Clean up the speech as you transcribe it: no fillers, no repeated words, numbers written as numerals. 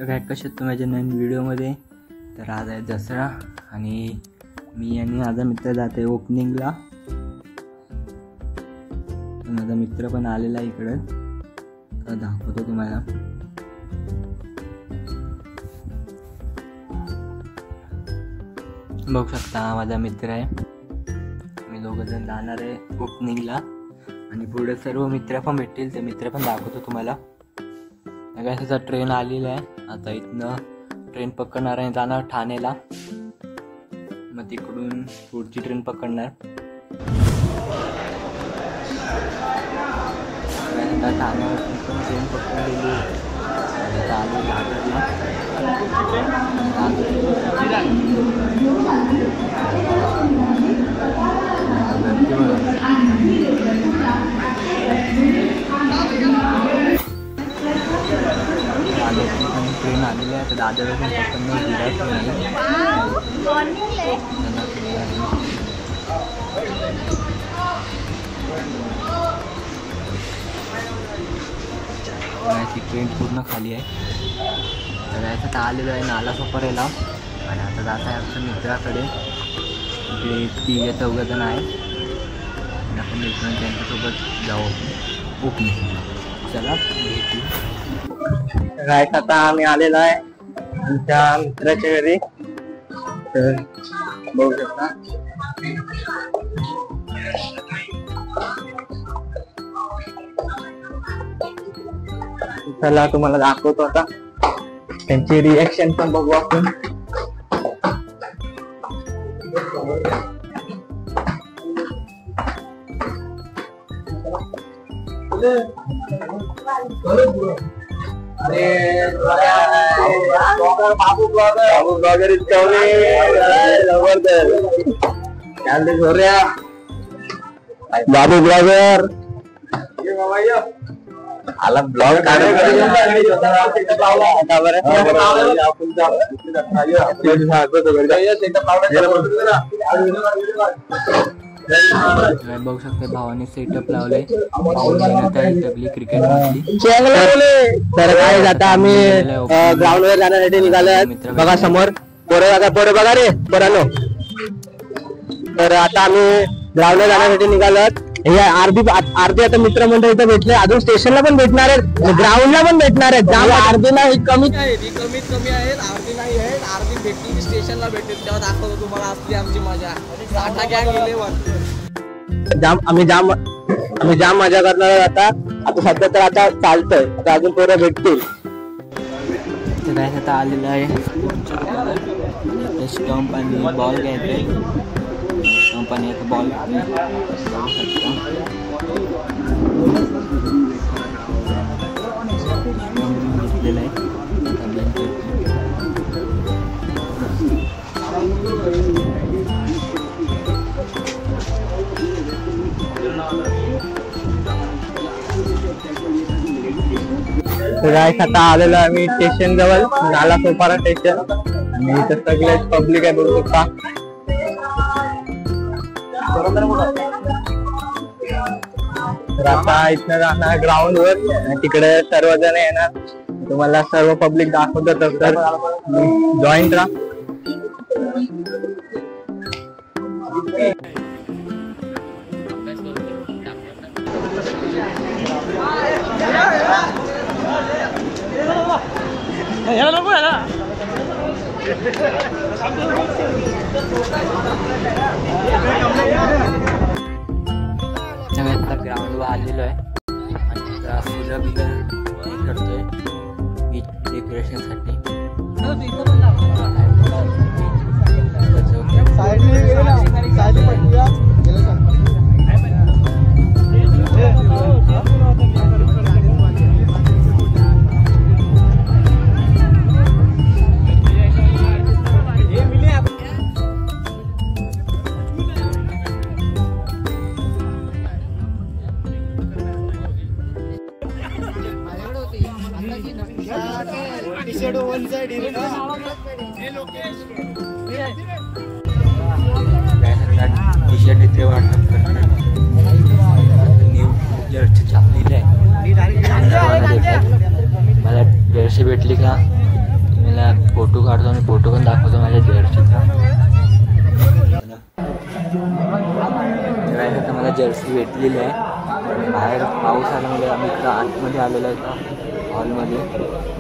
तर काय कशा तुम्ही माझ्या नवीन व्हिडिओमध्ये. तर आज आहे दसरा आणि मी आणि माझा मित्र जात आहे ओपनिंगला. माझा मित्र पण आलेला आहे इकडं, तर दाखवतो तुम्हाला. बघू शकता माझा मित्र आहे. मी दोघं जण जाणार आहे ओपनिंगला आणि पुढे सर्व मित्र पण भेटतील, ते मित्र पण दाखवतो तुम्हाला. काय त्याचा ट्रेन आलेला आहे. आता इथनं ट्रेन पकडणार आहे, जाणार ठाण्याला. मग तिकडून पुढची ट्रेन पकडणार. आता ठाण्यावरती पण ट्रेन पकडलेली चालू दादरला. ट्रेन आलेली आहे, तर दादरला पण पकडणं गिरायक नाही. ट्रेन पूर्ण खाली आहे. तर याचं आता आलेलं आहे नालासोपाऱ्याला आणि आता जात आहे आमच्या मित्राकडे. इकडे 3-4 जण आहेत आणि आपण मित्रांनी त्यांच्यासोबत जाऊ ओपनिंग. चला भेटू. काय आता आम्ही आलेलो आहे आमच्या मित्राच्या घरी. तर बघू शकता चला तुम्हाला दाखवतो आता त्यांची रिएक्शन पण बघू आपण. बाबू ब्लॉगर आला ब्लॉग बघू शकता. भावाने सेटअप लावले क्रिकेट मधली. तर काय आता आम्ही ग्राउंड वर जाण्यासाठी निघालो. बघा समोर पोरं बघा रे पोरांनो. तर आता आम्ही ग्राउंड वर जाण्यासाठी निघालो. अर्धे आता मित्रमंडळ इथं भेटले, अजून स्टेशनला पण भेटणार आहेत, ग्राउंडला पण भेटणार आहेत. अर्धेला कमीत आहेत, कमी आहेत, अर्धी नाही आहेत. अर्धी भेटली स्टेशनला भेटेल तेव्हा दाखवतो तुम्हाला असली आमची मजा. आम्ही जाम मजा करणार आता सध्या. तर आता चालतंय, आता अजून पोरं भेटतील. काय आता आलेलं आहे स्टंप आणि बॉल घ्यायचे. कंपनी आता बॉल घेतलेला आहे. आता आलेलो आम्ही स्टेशन जवळ, नालासोपारा स्टेशन. आणि इथं सगळे पब्लिक आहे बघू शकता. तर आता इथनं जाणार ग्राउंड वर, तिकडे सर्वजण येणार. तुम्हाला सर्व पब्लिक दाखवतो, तर जॉईंट राहा. ग्राउंड वर आलेलो आहे आणि करतोय डेकोरेशन साठी. टी-शर्ट इथे वाटप करतात. न्यू जर्सी छापलेली आहे. मला जर्सी भेटली का तुम्हाला फोटो काढतो आणि फोटो पण दाखवतो माझ्या जर्सीचा. तर मला जर्सी भेटलेली आहे. बाहेर पाऊस आल्यामुळे आम्ही इकडं आतमध्ये आलेलो आहे हॉलमध्ये.